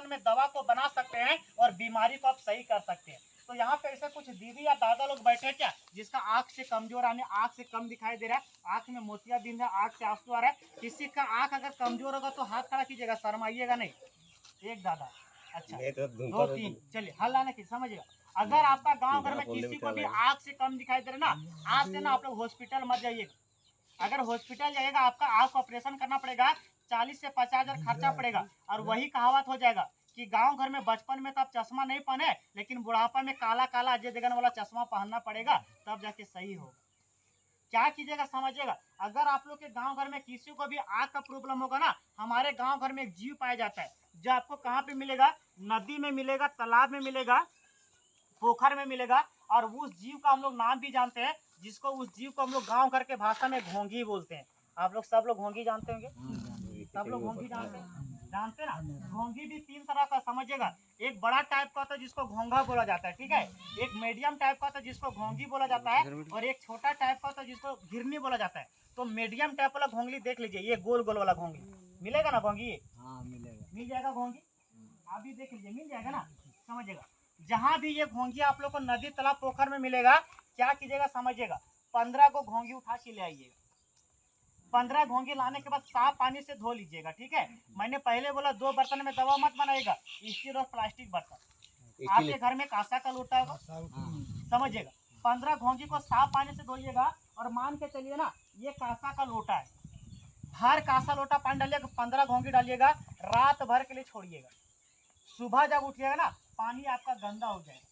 बर्तन में दवा को बना सकते हैं और बीमारी को आप सही कर सकते हैं। तो यहाँ पे ऐसे कुछ दीदी या दादा लोग बैठे हैं क्या, जिसका आंख से कमजोर आने, आंख से कम दिखाई दे रहा है, आंख में मोतियाबिंद है, आंख से आंसू आ रहा है, किसी का आंख अगर कमजोर होगा तो हाथ खड़ा कीजिएगा, शर्माइएगा नहीं। एक दादा, अच्छा, दो तीन, चलिए हल्ला नहीं समझिएगा। अगर आपका गांव घर में किसी को भी आंख से कम दिखाई दे रहा है ना, आज से ना आप लोग हॉस्पिटल मत जाइएगा। अगर हॉस्पिटल जाइएगा आपका आंख ऑपरेशन करना पड़ेगा, 40 से 50 हजार खर्चा पड़ेगा। और वही कहावत हो जाएगा कि गांव घर में बचपन में तो आप चश्मा नहीं पहने, लेकिन बुढ़ापा में काला काला अजय देवगन वाला चश्मा पहनना पड़ेगा, तब जाके सही होगा। क्या कीजिएगा समझिएगा, अगर आप लोग के गांव घर में किसी को भी आंख का प्रॉब्लम होगा ना, हमारे गांव घर में एक जीव पाया जाता है जो आपको कहाँ पे मिलेगा, नदी में मिलेगा, तालाब में मिलेगा, पोखर में मिलेगा। और उस जीव का हम लोग नाम भी जानते हैं, जिसको उस जीव को हम लोग गाँव घर के भाषा में घोंघी बोलते हैं। आप लोग सब लोग घोंघी जानते होंगे, सब लोग घोंघी जानते हैं, जानते ना। घोंघी भी तीन तरह का समझिएगा, एक बड़ा टाइप का होता है जिसको घोंघा बोला जाता है, ठीक है, एक मीडियम टाइप का होता है जिसको घोंघी बोला जाता है, और एक छोटा टाइप का होता है जिसको घिरनी बोला जाता है। तो मीडियम टाइप वाला घोंघी देख लीजिए, ये गोल गोल वाला घोंघी मिलेगा ना, घोंघी मिलेगा, मिल जाएगा घोंघी, आप भी देख लीजिए, मिल जाएगा ना, समझिएगा। जहाँ भी ये घोंघी आप लोग को नदी तालाब पोखर में मिलेगा, क्या कीजिएगा समझिएगा, 15 को घोंघी उठा के ले आइएगा। 15 घोंघी लाने के बाद साफ पानी से धो लीजिएगा, ठीक है। मैंने पहले बोला 2 बर्तन में दवा मत बनाइएगा, स्टील और प्लास्टिक बर्तन। आपके घर में कांसा का लोटा होगा, समझिएगा। 15 घोंघी को साफ पानी से धोइएगा, और मान के चलिए ना ये कांसा का लोटा है, हर कांसा लोटा पानी डालिएगा, 15 घोंघी डालिएगा, रात भर के लिए छोड़िएगा। सुबह जब उठिएगा ना पानी आपका गंदा हो जाएगा,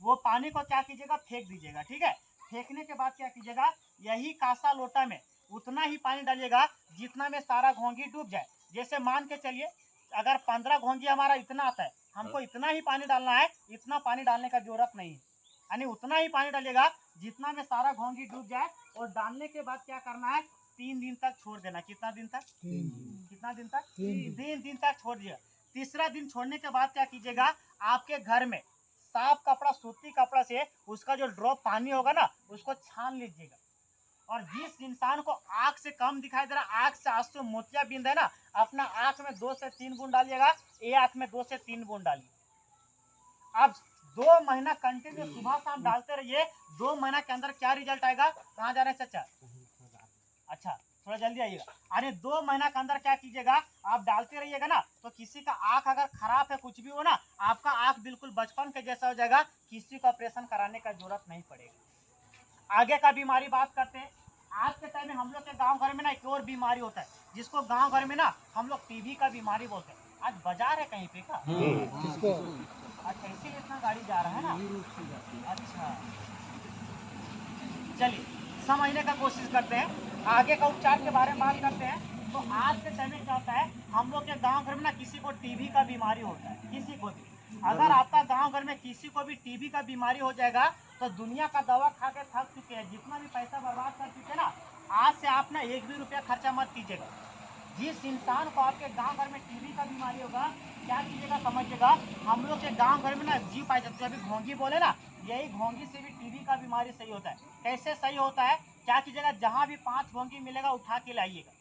वो पानी को क्या कीजिएगा, फेंक दीजिएगा, ठीक है। फेंकने के बाद क्या कीजिएगा, यही कांसा लोटा में उतना ही पानी डालिएगा जितना में सारा घोंघी डूब जाए। जैसे मान के चलिए अगर 15 घोंघी हमारा इतना आता है, हमको इतना ही पानी डालना है, इतना पानी डालने का जरूरत नहीं है, यानी उतना ही पानी डालिएगा जितना में सारा घोंघी डूब जाए। और डालने के बाद क्या करना है, 3 दिन तक छोड़ देना। कितना दिन तक, कितना दिन तक, 3 दिन तक छोड़ दिया। तीसरा दिन छोड़ने के बाद क्या कीजिएगा, आपके घर में साफ कपड़ा, सूती कपड़ा से उसका जो ड्रॉप पानी होगा ना उसको छान लीजिएगा। और जिस इंसान को आंख से कम दिखाई दे रहा, आंख से आंसू मोतियाबिंद है ना, अपना आंख में 2 से 3 बूंद डालिएगा, ये आंख में 2 से 3 बूंद डालिए। अब 2 महीना कंटिन्यू सुबह शाम डालते रहिए। 2 महीना के अंदर क्या रिजल्ट आएगा, कहाँ जा रहे हैं चाचा, अच्छा थोड़ा जल्दी आइएगा। अरे 2 महीना के अंदर क्या कीजिएगा, आप डालते रहिएगा ना, तो किसी का आंख अगर खराब है कुछ भी हो ना, आपका आंख बिल्कुल बचपन के जैसा हो जाएगा, किसी को ऑपरेशन कराने का जरूरत नहीं पड़ेगा। आगे का बीमारी बात करते हैं। आज के टाइम में हम लोग के गांव घर में ना एक और बीमारी होता है, जिसको गांव घर में ना हम लोग टीबी का बीमारी बोलते हैं। आज बाजार है कहीं पे का, अच्छा इसीलिए इतना गाड़ी जा रहा है ना, अच्छा चलिए समझने का कोशिश करते हैं, आगे का उपचार के बारे में बात करते हैं। तो आज के टाइम में क्या होता है, हम लोग के गांव घर में ना किसी को टीबी का बीमारी होता है, किसी को भी। अगर आपका गांव घर में किसी को भी टीबी का बीमारी हो जाएगा, तो दुनिया का दवा खा के थक चुके हैं, जितना भी पैसा बर्बाद कर चुके हैं ना, आज से आप ना 1 भी रुपया खर्चा मत कीजिएगा। जिस इंसान को आपके गांव घर में टीबी का बीमारी होगा, क्या कीजिएगा समझिएगा, हम लोग के गांव घर में ना जीव पाए जाते हैं, अभी घोंघी बोले ना, यही घोंघी से भी टीबी का बीमारी सही होता है। कैसे सही होता है, क्या कीजिएगा, जहां भी 5 घोंघी मिलेगा उठा के लाइएगा,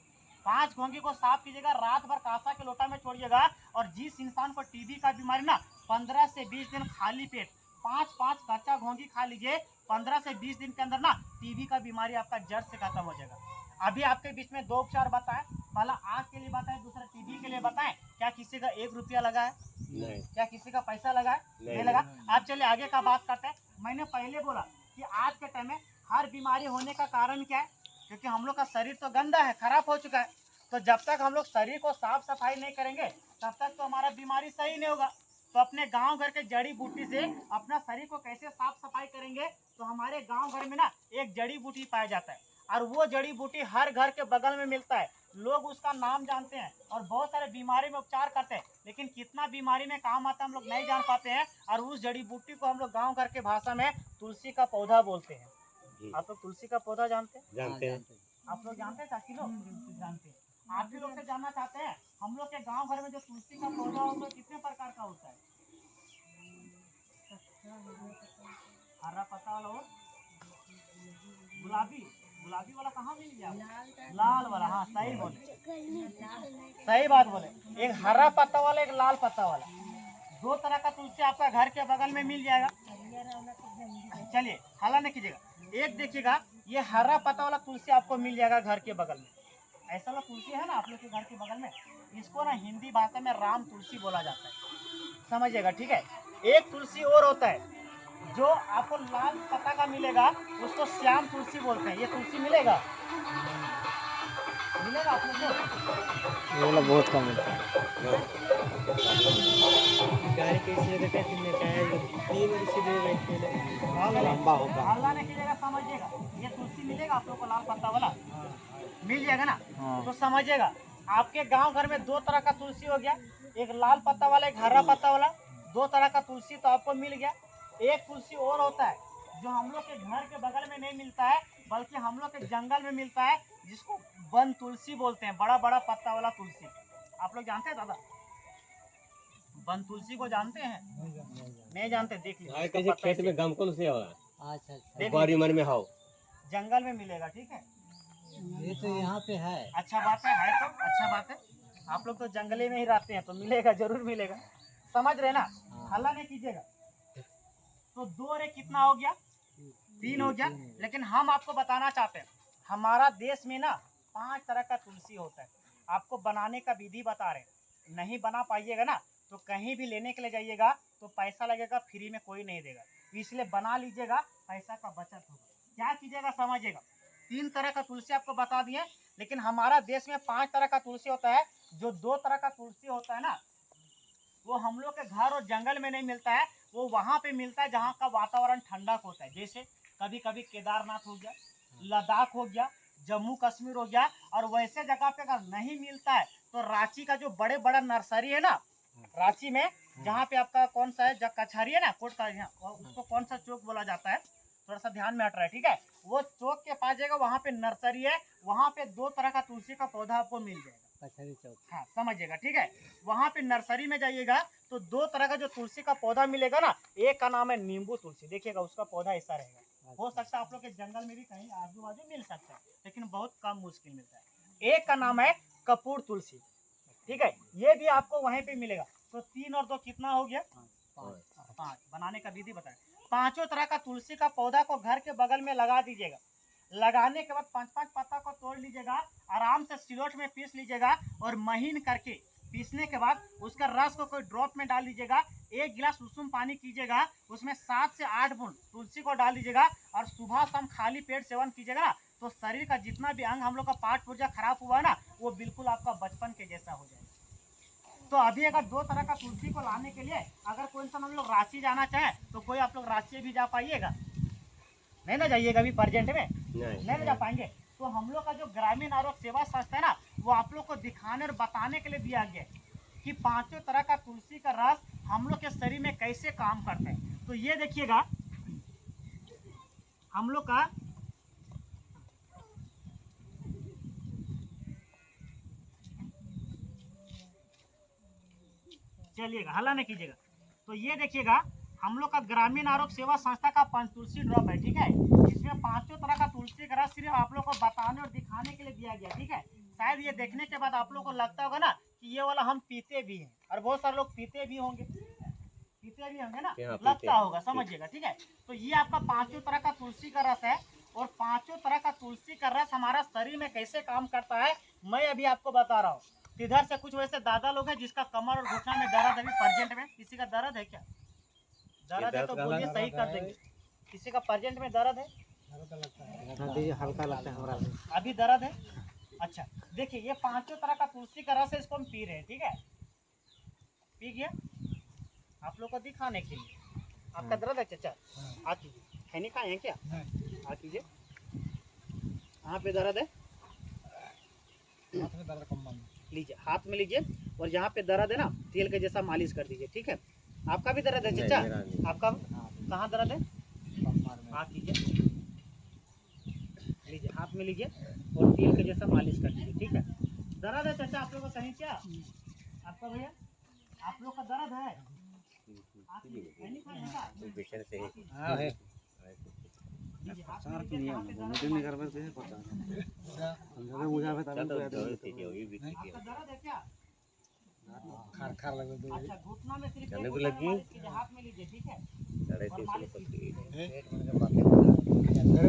5 घोंघी को साफ कीजिएगा, रात भर कांसा के लोटा में छोड़िएगा। और जिस इंसान को टीबी का बीमारी ना 15 से 20 दिन खाली पेट 5-5 कच्चा घोंघी खा लीजिए, 15 से 20 दिन के अंदर ना टीबी का बीमारी आपका जड़ से खत्म हो जाएगा। अभी आपके बीच में 2 उपचार बताएं, पहला आँख के लिए बताएं, दूसरा टीबी के लिए बताएं। क्या किसी का 1 रुपया लगा है, नहीं। क्या किसी का पैसा लगा है, नहीं लगा। आप चलिए आगे का बात करते हैं। मैंने पहले बोला कि आज के टाइम में हर बीमारी होने का कारण क्या है, क्योंकि हम लोग का शरीर तो गंदा है, खराब हो चुका है। तो जब तक हम लोग शरीर को साफ सफाई नहीं करेंगे, तब तक तो हमारा बीमारी सही नहीं होगा। तो अपने गांव घर के जड़ी बूटी से अपना शरीर को कैसे साफ सफाई करेंगे, तो हमारे गांव घर में ना एक जड़ी बूटी पाया जाता है, और वो जड़ी बूटी हर घर के बगल में मिलता है। लोग उसका नाम जानते हैं और बहुत सारे बीमारी में उपचार करते हैं, लेकिन कितना बीमारी में काम आता है हम लोग नहीं जान पाते हैं। और उस जड़ी बूटी को हम लोग गाँव घर के भाषा में तुलसी का पौधा बोलते हैं। आप लोग तुलसी का पौधा जानते हैं, जानते हैं, आप लोग जानते हैं, चाची लोग जानते हैं। आप भी लोग से जानना चाहते हैं, हम लोग के गांव घर में जो तुलसी का पौधा होता है कितने प्रकार का होता है, हरा पत्ता वाला और गुलाबी, गुलाबी वाला कहाँ मिल गया, लाल वाला, हाँ सही बोले, सही बात बोले। एक हरा पत्ता वाला, एक लाल पत्ता वाला। दो तरह का तुलसी आपका घर के बगल में मिल जाएगा। चलिए हल्ला नहीं कीजिएगा। एक देखिएगा ये हरा पत्ता वाला तुलसी आपको मिल जाएगा घर के बगल में। ऐसा वाला तुलसी है ना आप लोग के घर के बगल में, इसको ना हिंदी भाषा में राम तुलसी बोला जाता है, समझिएगा, ठीक है। एक तुलसी और होता है जो आपको लाल पत्ता का मिलेगा, उसको श्याम तुलसी बोलते हैं। ये तुलसी मिलेगा आप लोग को? ये बहुत कम मिलता है। लंबा होगा। हल्ला नहीं कीजिएगा, समझिएगा। ये तुलसी मिलेगा आप लोग को लाल पत्ता वाला, मिल जाएगा ना। तो समझिएगा आपके गांव घर में दो तरह का तुलसी हो गया, एक लाल पत्ता वाला, एक हरा पत्ता वाला। दो तरह का तुलसी तो आपको मिल गया। एक तुलसी और होता है जो हम लोग के घर के बगल में नहीं मिलता है, बल्कि हम लोग के जंगल में मिलता है, जिसको वन तुलसी बोलते हैं। बड़ा बड़ा पत्ता वाला तुलसी आप लोग जानते हैं दादा? वन तुलसी को जानते हैं? नहीं जानते? देख लीजिए खेत में गमकल से हो रहा है। अच्छा बारी मन में हो, जंगल में मिलेगा, ठीक है। ये तो यहाँ पे है। अच्छा बात है तो अच्छा बात है। आप लोग तो जंगले में ही रहते हैं तो मिलेगा, जरूर मिलेगा, समझ रहे ना। हल्ला नहीं कीजिएगा। तो दो और एक कितना हो गया? 3 हो गया। लेकिन हम आपको बताना चाहते हैं हमारा देश में ना 5 तरह का तुलसी होता है। आपको बनाने का विधि बता रहे हैं, नहीं बना पाइएगा ना तो कहीं भी लेने के लिए जाइएगा तो पैसा लगेगा, फ्री में कोई नहीं देगा। इसलिए बना लीजिएगा, पैसा का बचत होगा। क्या कीजिएगा समझिएगा। 3 तरह का तुलसी आपको बता दिए, लेकिन हमारा देश में 5 तरह का तुलसी होता है। जो 2 तरह का तुलसी होता है ना, वो हम लोग के घर और जंगल में नहीं मिलता है, वो वहाँ पे मिलता है जहाँ का वातावरण ठंडक होता है। जैसे कभी कभी केदारनाथ हो गया, लद्दाख हो गया, जम्मू कश्मीर हो गया। और वैसे जगह पे अगर नहीं मिलता है तो रांची का जो बड़े बड़ा नर्सरी है ना, रांची में जहाँ पे आपका कौन सा है, जब कचहरी है ना, कोर्ट का, उसको कौन सा चौक बोला जाता है, थोड़ा सा ध्यान में हट रहा है, ठीक है। वो चौक के पास जाएगा, वहाँ पे नर्सरी है, वहाँ पे 2 तरह का तुलसी का पौधा आपको मिल जाएगा। कचहरी चौक। हाँ समझिएगा, ठीक है। वहाँ पे नर्सरी में जाइएगा तो 2 तरह का जो तुलसी का पौधा मिलेगा ना, एक का नाम है नींबू तुलसी, देखिएगा उसका पौधा ऐसा रहेगा। हो सकता है आप लोग के जंगल में भी कहीं आजू बाजू मिल सकता है, लेकिन बहुत कम मुश्किल मिलता है। एक का नाम है कपूर तुलसी, ठीक है, ये भी आपको वहीं पे मिलेगा। तो 3 और 2 कितना हो गया? 5। बनाने का विधि बताएं। 5 तरह का तुलसी का पौधा को घर के बगल में लगा दीजिएगा। लगाने के बाद 5-5 पत्ता को तोड़ लीजिएगा, आराम से सिलौट में पीस लीजिएगा और महीन करके पीसने के बाद उसका रस को कोई ड्रॉप में डाल दीजिएगा। 1 गिलास उषुम पानी कीजिएगा, उसमें 7 से 8 बूंद तुलसी को डाल दीजिएगा और सुबह शाम खाली पेट सेवन कीजिएगा ना, तो शरीर का जितना भी अंग हम लोग का पार्ट पुर्जा खराब हुआ है ना, वो बिल्कुल आपका बचपन के जैसा हो जाएगा। तो अभी अगर 2 तरह का तुलसी को लाने के लिए अगर कोई इंसान हम लोग रांची जाना चाहे तो कोई आप लोग रांची भी जा पाइएगा? नहीं ना जाइएगा अभी प्रेजेंट में, नहीं ना जा पाएंगे। तो हम लोग का जो ग्रामीण आरोग्य सेवा संस्था है ना, वो आप लोग को दिखाने और बताने के लिए दिया गया है कि 5 तरह का तुलसी का रस हम लोग के शरीर में कैसे काम करता है। तो ये देखिएगा हम लोग का चलिएगा, हल्ला नहीं कीजिएगा। तो ये देखिएगा हम लोग का ग्रामीण आरोग्य सेवा संस्था का पंचतुलसी ड्रॉप है, ठीक है। इसमें 5 तरह का तुलसी का रस सिर्फ आप लोग को बताने और दिखाने के लिए दिया गया, ठीक है। शायद ये देखने के बाद आप लोग को लगता होगा ना कि ये वाला हम पीते भी हैं, और बहुत सारे लोग पीते भी होंगे ना, लगता होगा, समझिएगा, ठीक है। तो ये आपका 5 तरह का तुलसी का रस है, और 5 तरह का तुलसी का रस हमारा शरीर में कैसे काम करता है मैं अभी आपको बता रहा हूँ। इधर से कुछ वैसे दादा लोग हैं जिसका कमर और घुटना में दर्द है अभी प्रेजेंट में। किसी का दर्द है क्या? दर्द है तो बोलिए, सही कर देंगे। किसी का प्रेजेंट में दर्द है? हल्का लगता है हमारा अभी दर्द है? अच्छा देखिए, ये 5 तरह का तुलसी का रस है, इसको हम पी रहे हैं, ठीक है। पी गया आप लोग को दिखाने के लिए। आपका दर्द है चाचा? आ कीजिए, खैनी खाए हैं क्या? आ कीजिए, कहाँ पे दर्द है? लीजिए, हाथ में लीजिए, और यहाँ पे दर्द है ना, तेल के जैसा मालिश कर दीजिए, ठीक है। आपका भी दर्द है चाचा? आपका कहाँ दर्द है? हाँ कीजिए, लीजिए, हाथ में लीजिए और तेल के जैसा मालिश कर दीजिए, ठीक है। दर्द है चाचा आप लोग को कहीं क्या? आपका भैया आप लोग का दर्द है? आपका दर्द है क्या? खार खार लगे दो अच्छा घुटना में सिर्फ चलने एक को घुटना में लगी? मालिश कीजिए, हाथ में लीजिए, ठीक है? और 350 मालिश कीजिए।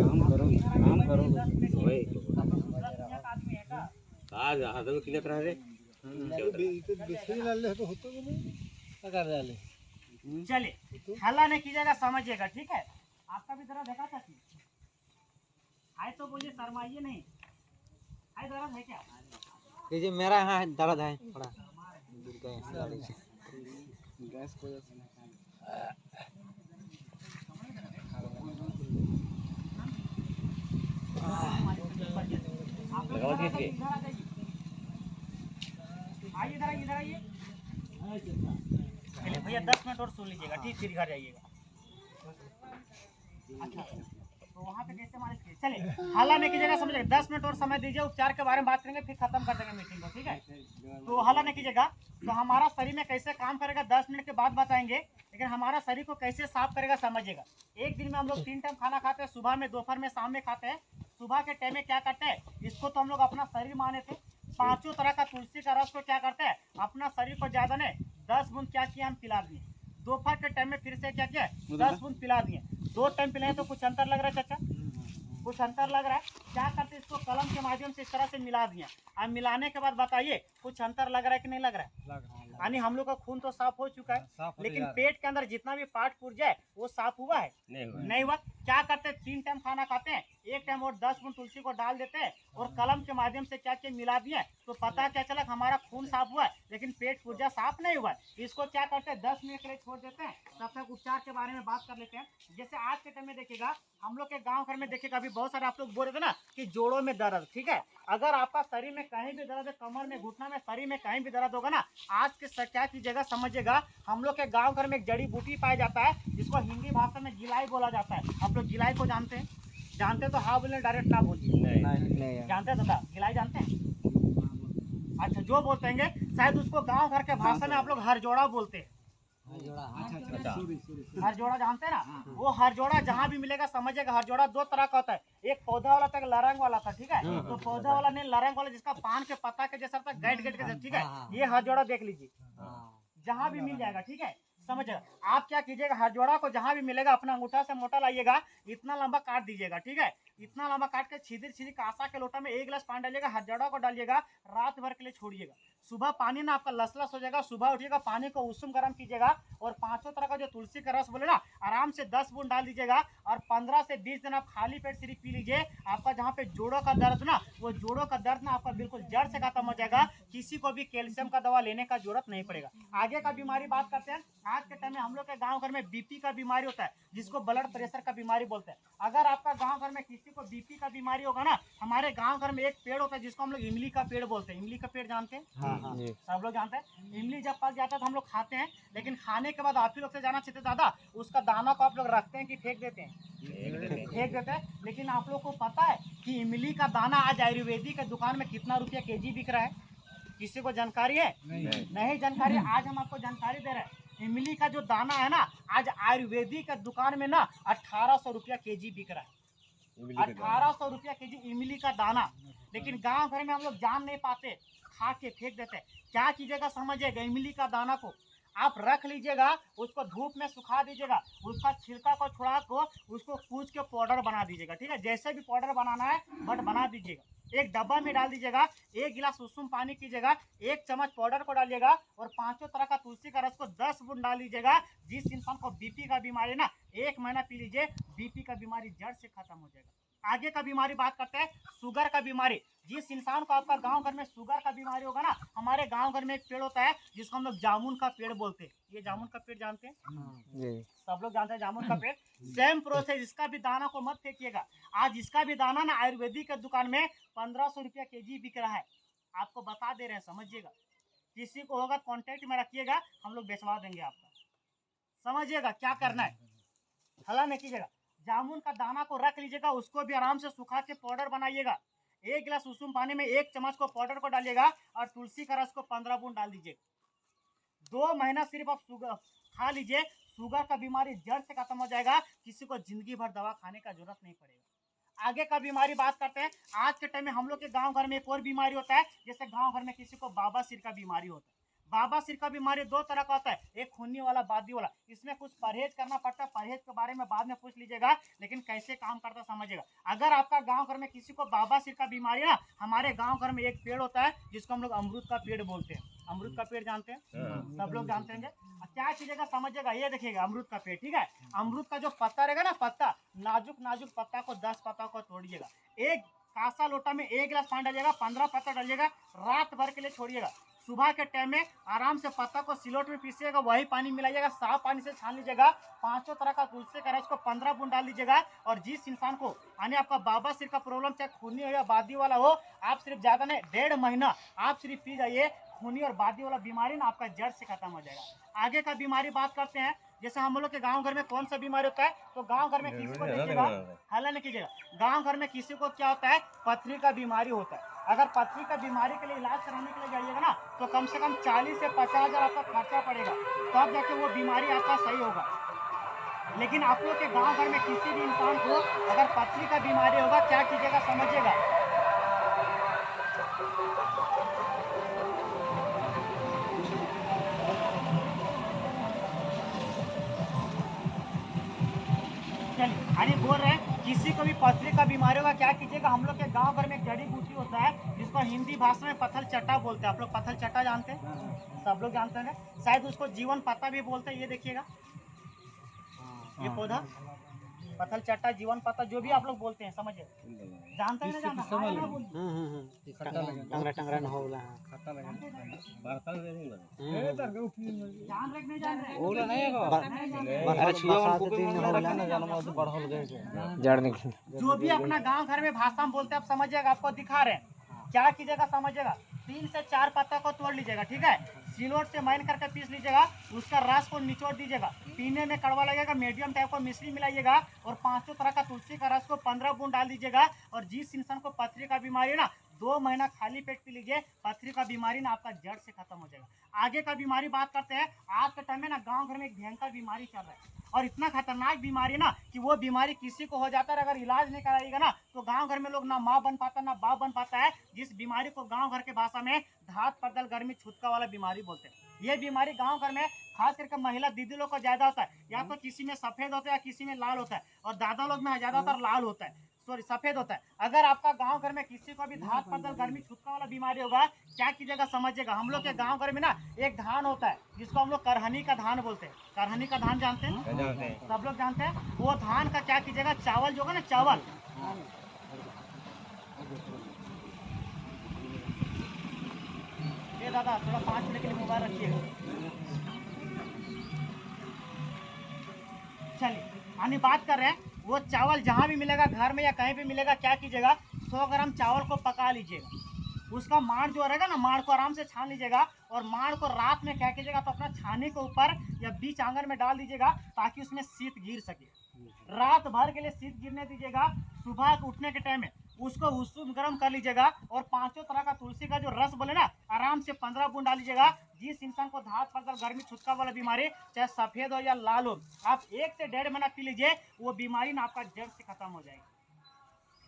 काम करो काम करो 10 मिनट कीजिए। वही आप लोग दूसरा दुनिया का आदमी है का? आज हाथ में किने तरह रे बेसी लाले तो होतो कि नहीं पकड़ डाले चलिए हल्ला नहीं कीजिएगा, समझिएगा, ठीक है? आपका भी दर्द है क्या चाची? है तो बोलिए, शर्माइए नहीं। है दर्द है क्या? ये मेरा यहाँ दर्द है थोड़ा गिर गए गाड़ी से गैस को आप लोग लगाओ इधर आ जाइए, दीजिए। इधर आ जाइए। आइए इधर आइए। चलिए भैया 10 मिनट और सुन लीजिएगा, ठीक? फिर घर जाइएगा। अच्छा तो वहाँ पे कैसे मालिश कीजिए? चलिए हल्ला नहीं कीजिएगा, समझिएगा। 10 मिनट और समय दीजिए, उपचार के बारे में बात करेंगे, फिर खत्म कर देंगे मीटिंग को, ठीक है? तो हल्ला नहीं कीजिएगा। तो हमारा शरीर में कैसे काम करेगा 10 मिनट के बाद बताएंगे, लेकिन हमारा शरीर को कैसे साफ करेगा समझिएगा। एक दिन में हम लोग 3 टाइम खाना खाते हैं, सुबह में, दोपहर में, शाम में खाते हैं। सुबह के टाइम में क्या करते हैं, इसको तो हम लोग अपना शरीर माने थे। 5 तरह का तुलसी का रस को क्या करते हैं, अपना शरीर को ज्यादा ने 10 बूंद क्या किया, हम पिला दिए। दोपहर के टाइम में फिर से क्या किया, 10 बूंद पिला दिए। 2 टाइम पिलाए तो कुछ अंतर लग रहा है चाचा? कुछ अंतर लग रहा है? क्या करते इसको कलम के माध्यम से इस तरह से मिला दिए। अब मिलाने के बाद बताइए कुछ अंतर लग रहा है कि नहीं लग रहा है? यानी हम लोग का खून तो साफ हो चुका है, लेकिन पेट के अंदर जितना भी पार्ट पुर्जा है वो साफ हुआ है? नहीं हुआ। क्या करते हैं, 3 टाइम खाना खाते हैं, 1 टाइम और 10 बूंद तुलसी को डाल देते हैं और कलम के माध्यम से क्या क्या मिला दिए, तो पता क्या चला हमारा खून साफ हुआ है, लेकिन पेट पुर्जा साफ नहीं हुआ है। इसको क्या करते हैं, 10 मिनट के लिए छोड़ देते हैं, तब तक उपचार के बारे में बात कर लेते हैं। जैसे आज के टाइम में देखिएगा, हम लोग के गांव घर में देखिएगा, अभी बहुत सारे आप लोग बोल रहे थे ना कि जोड़ों में दर्द, ठीक है? अगर आपका शरीर में कहीं भी दर्द है, कमर में, घुटना में, शरीर में कहीं भी दर्द होगा ना, आज के क्या कीजिएगा समझिएगा। हम लोग के गांव घर में एक जड़ी बूटी पाया जाता है, जिसको हिंदी भाषा में गिलाई बोला जाता है। आप लोग गिलाई को जानते हैं? जानते तो हाँ बोले, डायरेक्ट ना बोलिए। नहीं जानते हैं दादा गिलाई जानते हैं? अच्छा जो बोलते हैं शायद उसको गांव घर के भाषा में आप लोग हरजोड़ा बोलते हैं। हरजोड़ा जानते हैं ना? वो हरजोड़ा जहाँ भी मिलेगा समझिएगा। हरजोड़ा 2 तरह का होता है, एक पौधा वाला था, एक लरंग वाला था, ठीक है? तो पौधा वाला नहीं, लरंग वाला, जिसका पान के पत्ता के जैसा था, गैट गैट के जैसा, ठीक है? ये हरजोड़ा देख लीजिए, जहाँ भी मिल जाएगा, ठीक है? समझिएगा। आप क्या कीजिएगा, हरजोड़ा को जहाँ भी मिलेगा अपना अंगूठा से मोटा लाइएगा, इतना लंबा काट दीजिएगा, ठीक है? इतना लंबा काट के सीधी सीधी कांसा के लोटा में 1 गिलास पानी डालिएगा, हरजोड़ा को डालिएगा, रात भर के लिए छोड़िएगा। सुबह पानी ना आपका लसलस हो जाएगा, सुबह उठिएगा, पानी को उषुम गर्म कीजिएगा और 5 तरह का जो तुलसी का रस बोले ना, आराम से 10 बूंद डाल दीजिएगा और 15 से 20 दिन आप खाली पेट सिर्फ पी लीजिए। आपका जहाँ पे जोड़ों का दर्द ना, वो जोड़ों का दर्द ना आपका बिल्कुल जड़ से खत्म हो जाएगा। किसी को भी कैल्शियम का दवा लेने का जरूरत नहीं पड़ेगा। आगे का बीमारी बात करते हैं। आज के टाइम में हम लोग के गाँव घर में बीपी का बीमारी होता है, जिसको ब्लड प्रेशर का बीमारी बोलते हैं। अगर आपका गाँव घर में किसी को बीपी का बीमारी होगा ना, हमारे गाँव घर में एक पेड़ होता है जिसको हम लोग इमली का पेड़ बोलते हैं। इमली का पेड़ जानते हैं? सब लोग जानते हैं। इमली जब पक जाता है तो हम लोग खाते हैं, लेकिन खाने के बाद आप ही लोग से जाना चाहिए दादा, उसका दाना को आप लोग रखते हैं कि फेंक देते हैं? फेंक देते हैं। लेकिन आप लोग को पता है कि इमली का दाना आज आयुर्वेदिक के दुकान में कितना रुपया केजी बिक रहा है? किसी को जानकारी है? नहीं जानकारी। आज हम आपको जानकारी दे रहे हैं। इमली का जो दाना है ना, आज आयुर्वेदिक के दुकान में ना 1800 रुपया केजी बिक रहा है। 1800 रुपया केजी इमली का दाना। लेकिन गांव घर में हम लोग जान नहीं पाते, खा के फेंक देते। क्या कीजिएगा समझिएगा, इमली का दाना को आप रख लीजिएगा, उसको धूप में सुखा दीजिएगा, उसका छिलका को छुड़ा को उसको कूच के पाउडर बना दीजिएगा, ठीक है? जैसे भी पाउडर बनाना है बट बना दीजिएगा। एक डब्बा में डाल दीजिएगा, 1 गिलास उषुम पानी कीजिएगा, 1 चम्मच पाउडर को डालिएगा और 5 तरह का तुलसी का रस को 10 बूंद डाल दीजिएगा। जिस इंसान को बीपी का बीमारी ना, 1 महीना पी लीजिए, बीपी का बीमारी जड़ से खत्म हो जाएगा। आगे का बीमारी बात करते हैं, शुगर का बीमारी। जिस इंसान को आपका गांव घर में शुगर का बीमारी होगा ना, हमारे गांव घर में एक पेड़ होता है जिसको हम लोग जामुन का पेड़ बोलते हैं। ये जामुन का पेड़ जानते हैं? सब लोग जानते हैं जामुन का पेड़। सेम प्रोसेस, इसका भी दाना को मत फेंकिएगा। आज इसका भी दाना ना आयुर्वेदिक के दुकान में 1500 रुपया केजी बिक रहा है। आपको बता दे रहे हैं, समझिएगा। किसी को होगा कॉन्टेक्ट में रखिएगा, हम लोग बेचवा देंगे आपका। समझिएगा क्या करना है, हला नहीं कीजिएगा। जामुन का दाना को रख लीजिएगा, उसको भी आराम से सुखा के पाउडर बनाइएगा। 1 गिलास उषुम पानी में 1 चम्मच को पाउडर को डालिएगा और तुलसी का रस को 15 बूंद डाल दीजिएगा। 2 महीना सिर्फ आप शुगर खा लीजिए, शुगर का बीमारी जड़ से खत्म हो जाएगा। किसी को जिंदगी भर दवा खाने का जरूरत नहीं पड़ेगा। आगे का बीमारी बात करते हैं। आज के टाइम में हम लोग के गांव घर में एक और बीमारी होता है, जैसे गांव घर में किसी को बाबा सिर का बीमारी होता है। बाबा सिर का बीमारी दो तरह का होता है, एक खूनी वाला, बादी वाला। इसमें कुछ परहेज करना पड़ता है, परहेज के बारे में बाद में पूछ लीजिएगा, लेकिन कैसे काम करता समझिएगा। अगर आपका गांव घर में किसी को बाबा सिर का बीमारी है ना, हमारे गांव घर में एक पेड़ होता है जिसको हम लोग अमरूद का पेड़ बोलते हैं। अमरूद का पेड़ जानते हैं, सब लोग जानते हैं। क्या कीजिएगा समझिएगा, ये देखिएगा अमरूद का पेड़, ठीक है। अमरूद का जो पत्ता रहेगा ना, पत्ता नाजुक नाजुक पत्ता को 10 पत्ता को तोड़िएगा, एक कासा लोटा में 1 गिलास पानी डालिएगा, 15 पत्ता डालिएगा, रात भर के लिए छोड़िएगा। सुबह के टाइम में आराम से पत्ता को सिलोट में पीसिएगा, वही पानी मिलाइएगा, साफ पानी से छान लीजिएगा। 5 तरह का तुलसी का रस को 15 बूंद डाल लीजिएगा। और जिस इंसान को यानी आपका बाबा सिर का प्रॉब्लम, चाहे खूनी हो या बादी वाला हो, आप सिर्फ ज्यादा नहीं 1.5 महीना आप सिर्फ पी जाइए, खूनी और बादी वाला बीमारी ना आपका जड़ से खत्म हो जाएगा। आगे का बीमारी बात करते हैं। जैसे हम लोग के गांव घर में कौन सा बीमारी होता है, तो गांव घर में किसी को देखिएगा, हल्ला नहीं कीजिएगा, गांव घर में किसी को क्या होता है, पथरी का बीमारी होता है। अगर पथरी का बीमारी के लिए इलाज कराने के लिए जाइएगा ना, तो कम से कम 40 से 50 हजार आपका खर्चा पड़ेगा, तब जाके वो बीमारी आपका सही होगा। लेकिन आप लोग के गांव घर में किसी भी इंसान को अगर पथरी का बीमारी होगा, क्या कीजिएगा समझिएगा, अरे बोल रहे हैं किसी को भी पथरी का बीमारी होगा, क्या कीजिएगा, हम लोग के गांव घर में एक जड़ी बूटी होता है जिसको हिंदी भाषा में पत्थल चट्टा बोलते हैं। आप लोग पत्थल चट्टा जानते हैं, सब लोग जानते हैं, शायद उसको जीवन पत्ता भी बोलते हैं। ये देखिएगा, ये पौधा पत्थल चट्टा, जीवन पत्ता, जो भी आप लोग बोलते हैं, समझिए, जानते हैं ना, जानते टंगरा टंगरा न होला जान रख नहीं जान रहे होला नहीं है अरे छुआ को दिन होला ना जानम से बढ़ल गए जड़ नहीं। जो भी अपना गांव घर में भाषा में बोलते हैं, आप समझिएगा, आपको दिखा रहे हैं। क्या कीजिएगा समझिएगा, 3 से 4 पत्ता को तोड़ लीजिएगा, ठीक है, सिलोट से माइन करके पीस लीजिएगा, उसका रस को निचोड़ दीजिएगा, पीने में कड़वा लगेगा, मीडियम टाइप को मिश्री मिलाइएगा, और 5 तरह का तुलसी का रस को 15 बूंद डाल दीजिएगा। और जिस इंसान को पथरी का बीमारी है ना, 2 महीना खाली पेट पी लीजिए, पथरी का बीमारी ना आपका जड़ से खत्म हो जाएगा। आगे का बीमारी बात करते हैं। आज के टाइम में ना गांव घर में एक भयंकर बीमारी चल रहा है, और इतना खतरनाक बीमारी है ना कि वो बीमारी किसी को हो जाता है, अगर इलाज नहीं कराइएगा ना, तो गांव घर में लोग ना माँ बन पाता ना बाप बन पाता है। जिस बीमारी को गांव घर के भाषा में धात पदल गर्मी छुटका वाला बीमारी बोलते हैं। ये बीमारी गांव घर में खास करके महिला दीदी लोग को ज्यादा होता है, या तो किसी में सफेद होता है या किसी में लाल होता है, और दादा लोग में ज्यादातर लाल होता है, सॉरी सफेद होता है। अगर आपका गांव घर में किसी को भी धात पदल गर्मी छुटका वाला बीमारी होगा, क्या कीजिएगा समझिएगा, हम लोग के गांव घर में ना एक धान होता है जिसको हम लोग करहनी का धान बोलते हैं। करहनी का धान जानते हैं, सब लोग जानते हैं। वो धान का क्या कीजिएगा, चावल जो है ना, चावल, ये दादा थोड़ा 5 मिनट के लिए मोबाइल रखिएगा। चलिए यानी बात कर रहे हैं, वो चावल जहाँ भी मिलेगा, घर में या कहीं भी मिलेगा, क्या कीजिएगा, 100 ग्राम चावल को पका लीजिएगा, उसका माड़ जो रहेगा ना, माड़ को आराम से छान लीजिएगा, और माड़ को रात में क्या कीजिएगा, तो अपना छाने के ऊपर या बीच आंगन में डाल दीजिएगा, ताकि उसमें शीत गिर सके। रात भर के लिए शीत गिरने दीजिएगा। सुबह उठने के टाइम में उसको उषुम गर्म कर लीजिएगा, और 5 तरह का तुलसी का जो रस बोले ना, आराम से 15 बूंद डाल लीजिएगा। जिस इंसान को धात पदल गर्मी छुटका वाला बीमारी, चाहे सफेद हो या लाल हो, आप 1 से 1.5 महीना पी लीजिए, वो बीमारी ना आपका जड़ से खत्म हो जाएगी।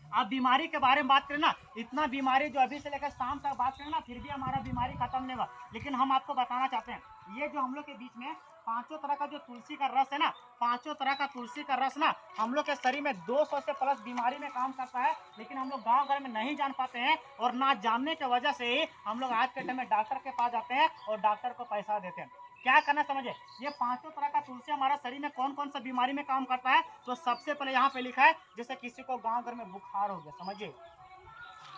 आप बीमारी के बारे में बात करें ना, इतना बीमारी जो अभी से लेकर शाम तक बात करें ना, फिर भी हमारा बीमारी खत्म नहीं हुआ। लेकिन हम आपको बताना चाहते हैं, ये जो हम लोग के बीच में 5 तरह का जो तुलसी का रस है ना, 5 तरह का तुलसी का रस ना हम लोग के शरीर में 200 से प्लस बीमारी में काम करता है। लेकिन हम लोग गांव घर में नहीं जान पाते हैं, और ना जानने की वजह से ही हम लोग आज के टाइम में डॉक्टर के पास जाते हैं और डॉक्टर को पैसा देते हैं। क्या करना समझे, ये 5 तरह का तुलसी हमारा शरीर में कौन कौन सा बीमारी में काम करता है, तो सबसे पहले यहाँ पे लिखा है, जैसे किसी को गांव घर में बुखार हो गया, समझिए,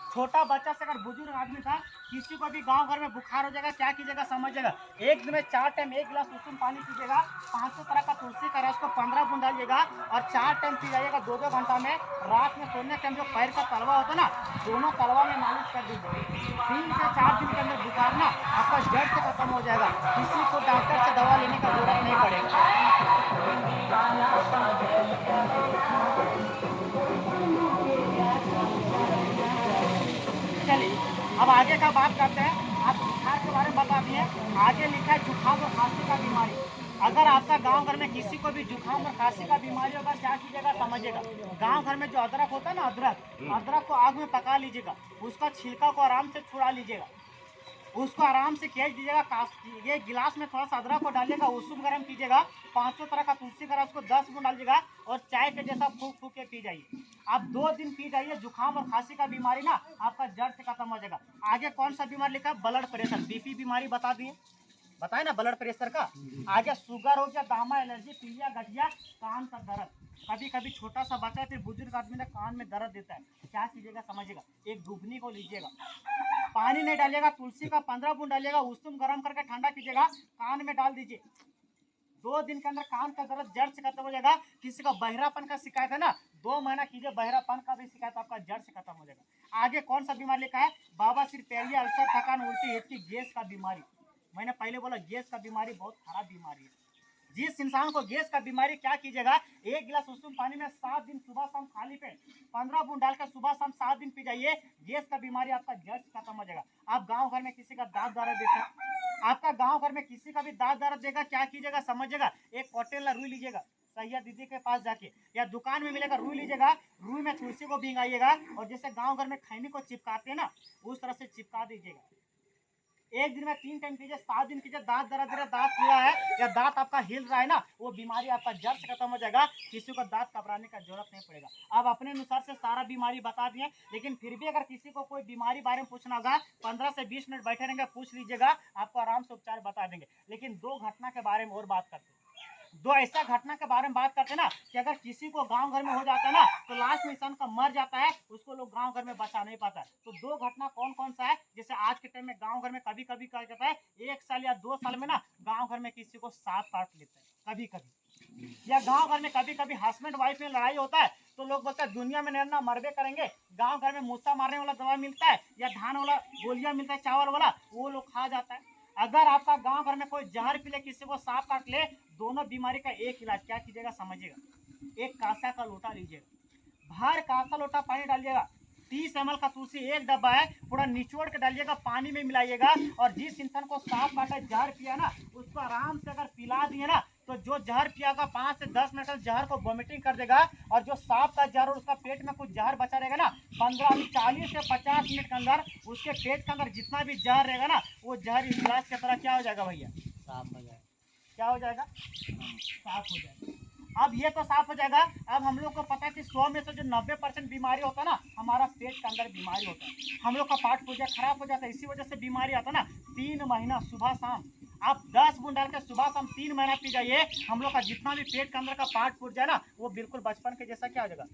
छोटा बच्चा से अगर बुजुर्ग आदमी था, किसी को भी गांव घर में बुखार हो जाएगा, क्या कीजिएगा समझिएगा, एक दिन में 4 टाइम 1 गिलास उषुम पानी पीजिएगा, 5 तरह का तुलसी का रस को 15 बूंद डालिएगा, और 4 टाइम पी जाइएगा 2-2 घंटा में। रात में सोने टाइम जो पैर का तलवा होता है ना, दोनों तलवा में मालिश कर दीजिए। 3 से 4 दिन के अंदर बुखार ना आपका जड़ से खत्म हो जाएगा, किसी को डॉक्टर से दवा लेने का जरूरत नहीं पड़ेगा। चलिए अब आगे का बात करते हैं। आप बुखार के बारे में बता दिए, आगे लिखा है जुकाम और खांसी का बीमारी। अगर आपका गांव घर में किसी को भी जुकाम और खांसी का बीमारी होगा, क्या कीजिएगा समझिएगा, गांव घर में जो अदरक होता है ना, अदरक को आग में पका लीजिएगा, उसका छिलका को आराम से छुड़ा लीजिएगा, उसको आराम से खींच दीजिएगा। ये गिलास में थोड़ा सा अदरक को डालिएगा, उसूम गर्म कीजिएगा, 500 तरह का तुलसी का रस को 10 बूंद डालिएगा और चाय के जैसा फूक फूक के पी जाइए। आप 2 दिन पी जाइए, जुकाम और खांसी का बीमारी ना आपका जड़ से खत्म हो जाएगा। आगे कौन सा बीमारी लिखा है? ब्लड प्रेशर, बीपी बीमारी बता दिए, बताए ना ब्लड प्रेशर का। आगे शुगर हो गया, दामा, एलर्जी, पीलिया, गठिया, कान का दर्द। कभी कभी छोटा सा बच्चा फिर बुजुर्ग आदमी ने कान में दर्द देता है, क्या कीजिएगा समझिएगा, एक धुपनी को लीजिएगा, पानी नहीं डालिएगा, तुलसी का 15 बूंद डालिएगा, उसूम गर्म करके ठंडा कीजिएगा, कान में डाल दीजिए। 2 दिन के अंदर कान का दर्द जड़ से खत्म हो जाएगा। किसी का बहरापन का शिकायत है ना, 2 महीना कीजिए, बहरापन का भी शिकायत आपका जड़ से खत्म हो जाएगा। आगे कौन सा बीमारी लिखा है? बवासीर, पेरिया, अल्सर, थकान, उल्टी, हिचकी, गैस का बीमारी। मैंने पहले बोला गैस का बीमारी बहुत खराब बीमारी है। जिस इंसान को गैस का बीमारी, क्या कीजिएगा, 1 गिलास उसूम पानी में 7 दिन सुबह शाम खाली पेट 15 बूंद डालकर सुबह शाम 7 दिन पी जाइए, गैस का बीमारी आपका जड़ से खत्म हो जाएगा। आप गांव घर में किसी का दांत दर्द देता है, आपका गांव घर में किसी का भी दांत दर्द देगा, क्या कीजिएगा समझिएगा, एक कॉटेला रुई लीजिएगा, सैया दीदी के पास जाके या दुकान में मिलेगा रुई लीजिएगा, रुई में तुलसी को भिंगाइएगा और जैसे गांव घर में खैनी को चिपकाते हैं ना, उस तरह से चिपका दीजिएगा। 1 दिन में 3 टाइम कीजिए, 7 दिन कीजिए। दांत दर्द दे रहा, दांत पीला है या दांत आपका हिल रहा है ना, वो बीमारी आपका जड़ से खत्म हो जाएगा, किसी को दांत घबराने का जरूरत नहीं पड़ेगा। अब अपने अनुसार से सारा बीमारी बता दिए, लेकिन फिर भी अगर किसी को कोई बीमारी बारे में पूछना होगा, 15 से 20 मिनट बैठे रहेंगे, पूछ लीजिएगा, आपको आराम से उपचार बता देंगे। लेकिन 2 घटना के बारे में और बात करते हैं, 2 ऐसा घटना के बारे में बात करते हैं ना कि अगर किसी को गांव घर में हो जाता है ना, तो लास्ट में इंसान का मर जाता है, उसको लोग गांव घर में बचा नहीं पाता है। तो 2 घटना कौन कौन सा है? जैसे आज के टाइम में गांव घर में कभी कभी क्या कहता है, 1 साल या 2 साल में ना गांव घर में किसी को सांप काट लेता है कभी कभी, या गांव घर में कभी कभी हस्बैंड वाइफ में लड़ाई होता है, तो लोग बोलते हैं दुनिया में ना मरबे करेंगे, गांव घर में मूसा मारने वाला दवा मिलता है या धान वाला गोलियां मिलता है, चावल वाला, वो लोग खा जाता है। अगर आपका गांव घर में कोई जहर पी ले, किसी को सांप काट ले, दोनों बीमारी का एक इलाज, क्या कीजिएगा समझिएगा, एक कांसा का लोटा लीजिएगा, भर कांसा लोटा पानी डालिएगा, 30 ml का तुलसी 1 डब्बा है, पूरा निचोड़ के डालिएगा, पानी में मिलाइएगा, और जिस इंसान को सांप काटा जहर पिया ना, उसको आराम से अगर पिला दिए ना, तो जो जहर पिया होगा 5 से 10 मिनट जहर को वॉमिटिंग कर देगा, और जो सांप का जहर और उसका पेट में कुछ जहर बचा रहेगा ना, 40 से 50 मिनट के अंदर उसके पेट के अंदर जितना भी जहर रहेगा ना, वो जहर इस गिलास की तरह क्या हो जाएगा भैया, साफ हो जाए, क्या हो जाएगा, साफ हो जाएगा। अब ये तो साफ हो जाएगा। अब हम लोग को पता है कि 100 में से जो 90% बीमारी होता है ना, हमारा पेट के अंदर बीमारी होता है, हम लोग का पाठ पूजा खराब हो जाता है, इसी वजह से बीमारी आता है ना। 3 महीना सुबह शाम आप 10 बूंद डाल के सुबह शाम 3 महीना पी जाइए, हम लोग का जितना भी पेट के अंदर का पार्ट फूट जाए ना, वो बिल्कुल बचपन के जैसा क्या हो जाएगा,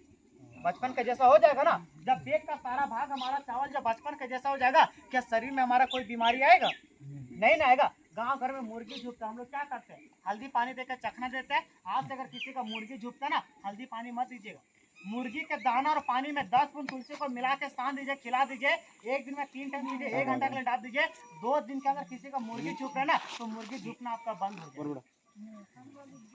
बचपन के जैसा हो जाएगा ना। जब पेट का सारा भाग हमारा चावल जब बचपन के जैसा हो जाएगा, क्या शरीर में हमारा कोई बीमारी आएगा? नहीं ना आएगा। गांव घर में मुर्गी झुकता, हम लोग क्या करते हैं, हल्दी पानी देकर चखना देते हैं। आज से अगर किसी का मुर्गी झुकता ना, हल्दी पानी मत दीजिएगा, मुर्गी के दाना और पानी में 10 बूंद तुलसी को मिला के सान दीजिए, खिला दीजिए, 1 दिन में 3 टाइम दीजिए, 1 घंटा के लिए डाल दीजिए। 2 दिन के अंदर किसी का मुर्गी झुक रहा है ना, तो मुर्गी झुकना आपका बंद हो जाएगा।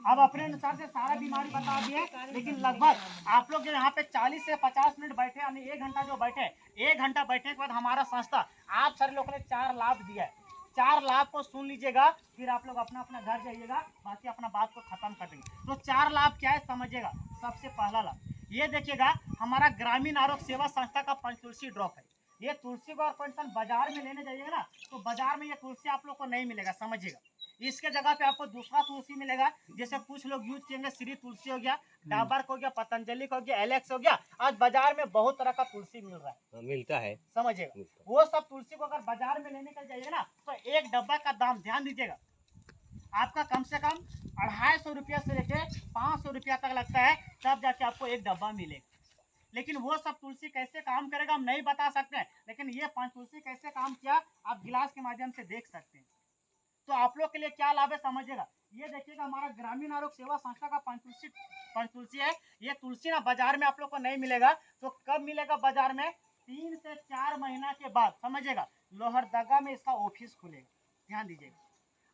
अब अपने अनुसार से सारा बीमारी बता दिए, लेकिन लगभग आप लोग जो यहाँ पे 40 से 50 मिनट बैठे, यानी 1 घंटा जो बैठे, 1 घंटा बैठने के बाद हमारा संस्था आप सारे लोगों ने 4 लाभ दिया है। 4 लाभ को सुन लीजिएगा, फिर आप लोग अपना अपना घर जाइएगा, बाकी अपना बात को खत्म कर देंगे। तो 4 लाभ क्या है समझिएगा। सबसे पहला लाभ ये देखिएगा, हमारा ग्रामीण आरोग्य सेवा संस्था का पंचतुलसी ड्रॉप है। ये तुलसी को और पेंशन बाजार में लेने जाइएगा ना, तो बाजार में ये तुलसी आप लोग को नहीं मिलेगा, समझिएगा। इसके जगह पे आपको दूसरा तुलसी मिलेगा, जैसे कुछ लोग यूज करेंगे, श्री तुलसी हो गया, डाबर हो गया, पतंजलि हो गया, एलेक्स हो गया। आज बाजार में बहुत तरह का तुलसी मिल रहा है, मिलता है, समझिएगा। वो सब तुलसी को अगर बाजार में लेने के जाइए ना, तो 1 डब्बा का दाम ध्यान दीजिएगा, आपका कम से कम 250 रुपया से लेके 500 रुपया तक लगता है, तब जाके आपको 1 डब्बा मिलेगा। लेकिन वो सब तुलसी कैसे काम करेगा हम नहीं बता सकते हैं, लेकिन ये 5 तुलसी कैसे काम किया आप गिलास के माध्यम से देख सकते हैं। तो आप लोग के लिए क्या लाभ है समझिएगा। ये देखिएगा, हमारा ग्रामीण आरोग्य सेवा संस्था का पंचतुलसी है। ये तुलसी ना बाजार में आप लोग को नहीं मिलेगा, तो कब मिलेगा बाजार में, 3 से 4 महीना के बाद, समझिएगा। लोहरदगा में इसका ऑफिस खुलेगा, ध्यान दीजिएगा।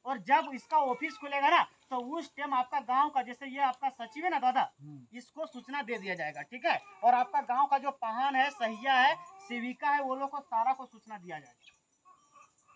और जब इसका ऑफिस खुलेगा ना, तो उस टाइम आपका गांव का, जैसे ये आपका सचिव है ना दादा, इसको सूचना दे दिया जाएगा, ठीक है। और आपका गांव का जो पहान है, सहिया है, सेविका है, वो लोग को सारा को सूचना दिया जाएगा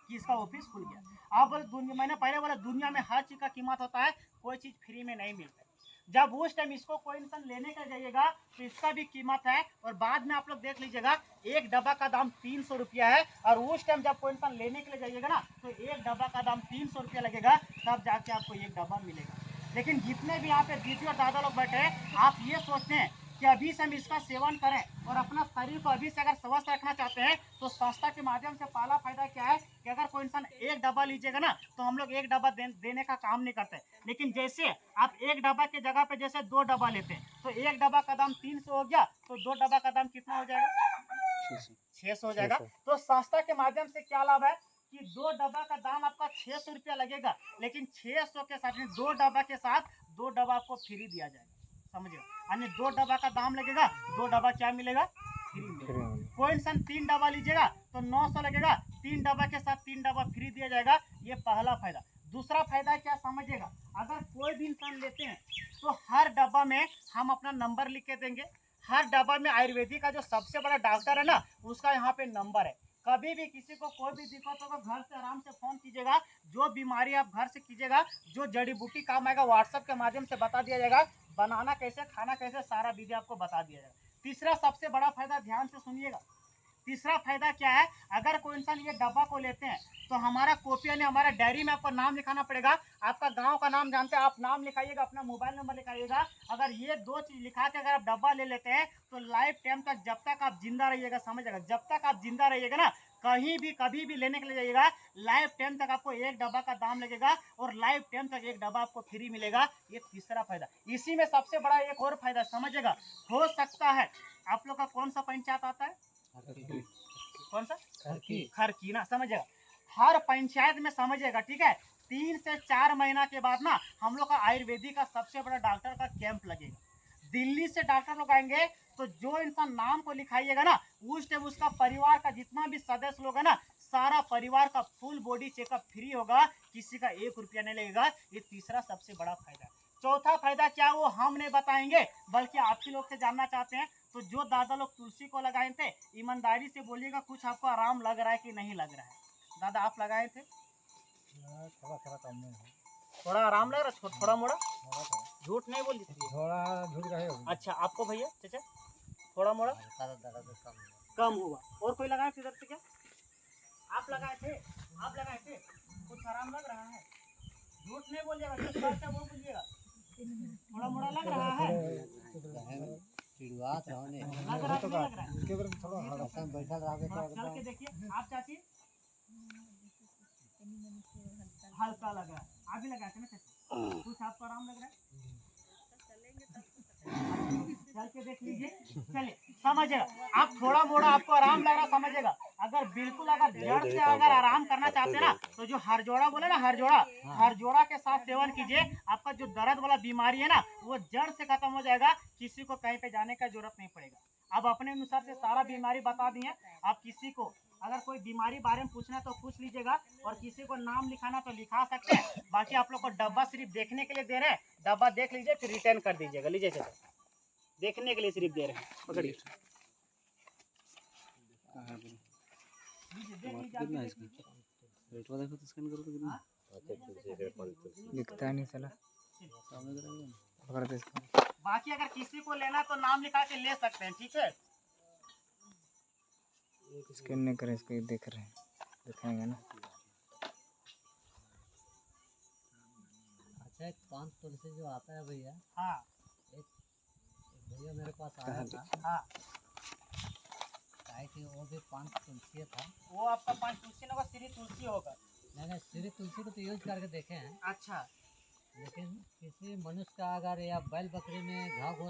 कि इसका ऑफिस खुल गया। अब दुनिया, मैंने पहले बोला दुनिया में हर चीज का कीमत होता है, कोई चीज फ्री में नहीं मिलता है। जब उस टाइम इसको कोई इंसान लेने का जाइएगा तो इसका भी कीमत है, और बाद में आप लोग देख लीजिएगा एक डब्बा का दाम 300 रुपया है, और उस टाइम जब कोई इंसान लेने के लिए जाइएगा ना तो एक डब्बा का दाम 300 रुपया लगेगा, तब जाके आपको एक डब्बा मिलेगा। लेकिन जितने भी यहाँ पे दीदी और दादा लोग बैठे हैं, आप ये सोचते हैं कि अभी से हम इसका सेवन करें और अपना शरीर को अभी से अगर स्वस्थ रखना चाहते हैं, तो संस्था के माध्यम से पहला फायदा क्या है कि अगर कोई इंसान एक डब्बा लीजिएगा ना तो हम लोग एक डब्बा देने का काम नहीं करते। लेकिन जैसे आप एक डब्बा के जगह पे जैसे 2 डब्बा लेते हैं, तो एक डब्बा का दाम 300 हो गया, तो 2 डब्बा का दाम कितना हो जाएगा? 600 हो जाएगा। तो संस्था के माध्यम से क्या लाभ है कि 2 डब्बा का दाम आपका 600 रुपया लगेगा, लेकिन 600 के साथ 2 डब्बा के साथ 2 डब्बा आपको फ्री दिया जाएगा, समझिए। यानी 2 डब्बा का दाम लगेगा, 2 डब्बा क्या मिलेगा? फ्री मिलेगा। कोई इंसान 3 डब्बा लीजिएगा तो 900 लगेगा, 3 डब्बा के साथ 3 डब्बा फ्री दिया जाएगा। ये पहला फायदा। दूसरा फायदा क्या समझिएगा, अगर कोई भी इंसान लेते हैं तो हर डब्बा में हम अपना नंबर लिख के देंगे। हर डब्बा में आयुर्वेदिक का जो सबसे बड़ा डॉक्टर है ना, उसका यहाँ पे नंबर है। कभी भी किसी को कोई भी दिक्कत होगा, घर से आराम से फोन कीजिएगा, जो बीमारी आप घर से कीजिएगा, जो जड़ी बूटी काम आएगा व्हाट्सएप के माध्यम से बता दिया जाएगा। बनाना कैसे, खाना कैसे, सारा विधि आपको बता दिया जाएगा। तीसरा सबसे बड़ा फायदा, ध्यान से सुनिएगा, तीसरा फायदा क्या है, अगर कोई इंसान ये डब्बा को लेते हैं तो हमारा कॉपी यानी हमारा डायरी में आपको नाम लिखाना पड़ेगा। आपका गांव का नाम जानते हैं, आप नाम लिखाइएगा, अपना मोबाइल नंबर लिखाइएगा। अगर ये 2 चीज लिखा के अगर आप डब्बा ले लेते हैं तो लाइफ टाइम तक, जब तक आप जिंदा रहिएगा, समझिएगा, जब तक आप जिंदा रहिएगा ना, कहीं भी कभी भी लेने के लिए जाइएगा, लाइफ टाइम तक आपको एक डब्बा का दाम लगेगा और लाइफ टाइम तक एक डब्बा आपको फ्री मिलेगा। ये तीसरा फायदा। इसी में सबसे बड़ा एक और फायदा समझिएगा, हो सकता है आप लोग का कौन सा पंचायत आता है? कौन सा? खरकी ना, समझिएगा। हर पंचायत में समझिएगा, ठीक है, 3 से 4 महीना के बाद ना हम लोग का आयुर्वेदिक का सबसे बड़ा डॉक्टर का कैंप लगेगा। दिल्ली से डॉक्टर लोग आएंगे, तो जो इंसान नाम को लिखाइएगा ना, उस टाइम उसका परिवार का जितना भी सदस्य लोग है ना, सारा परिवार का फुल बॉडी चेकअप फ्री होगा, किसी का 1 रुपया नहीं लगेगा। ये तीसरा सबसे बड़ा फायदा है। चौथा फायदा क्या, वो हम नहीं बताएंगे, बल्कि आप ही लोग से जानना चाहते हैं। तो जो दादा लोग तुलसी को लगाए थे, ईमानदारी से बोलिएगा, कुछ आपको आराम लग रहा है कि नहीं लग रहा है? दादा आप लगाए थे? थोड़ा आराम लग रहा है, थोड़ा मोड़ा, झूठ नहीं बोली थी। अच्छा, आपको भैया चाचा थोड़ा मोड़ा कम हुआ? और कोई लगाए थे इधर से क्या? आप लगाए थे? आप लगाए थे? कुछ आराम लग रहा है? झूठ नहीं बोलिएगा, जो सच है वो बोलिएगा। थोड़ा मोड़ा लग रहा है? लग रहा है कि नहीं लग रहा है? चल के देखिए आप चाची, हल्का लग रहा है। आप भी लगाए थे ना चाची? कुछ आपको आराम लग रहा है? चल के देख लीजिए। चलिए समझिएगा, आप थोड़ा मोड़ा आपको आराम लग रहा, समझिएगा। अगर बिल्कुल अगर जड़ से अगर आराम करना चाहते हैं ना, तो जो हरजोड़ा बोले ना, हरजोड़ा के साथ सेवन कीजिए। आपका जो दर्द वाला बीमारी है ना, वो जड़ से खत्म हो जाएगा, किसी को कहीं पे जाने का जरूरत नहीं पड़ेगा। अब अपने अनुसार से सारा बीमारी बता दिए। आप किसी को अगर कोई बीमारी बारे में पूछना है तो पूछ लीजिएगा, और किसी को नाम लिखाना तो लिखा सकते हैं। बाकी आप लोग को डब्बा सिर्फ देखने के लिए दे रहे हैं, डब्बा देख लीजिए फिर रिटर्न कर दीजिएगा। लीजिए चाचा, देखने के लिए सिर्फ दे रहे हैं, पकड़िए। दिखता नहीं चला। बाकी अगर किसी को लेना तो नाम लिखा के ले सकते हैं, ठीक है। स्कैन नहीं करें, इसको देख रहे हैं, दिखाएंगे ना। अच्छा, एक 5 तुलसी जो आता है भैया, हाँ एक भैया मेरे पास आया था, हाँ, कि वो भी 5 तुलसी था। वो आपका 5 तुलसी ना होगा, श्री तुलसी होगा। मैंने श्री तुलसी को तो यूज करके देखे हैं। अच्छा, लेकिन किसी मनुष्य का अगर या बैल बकरी में घाव हो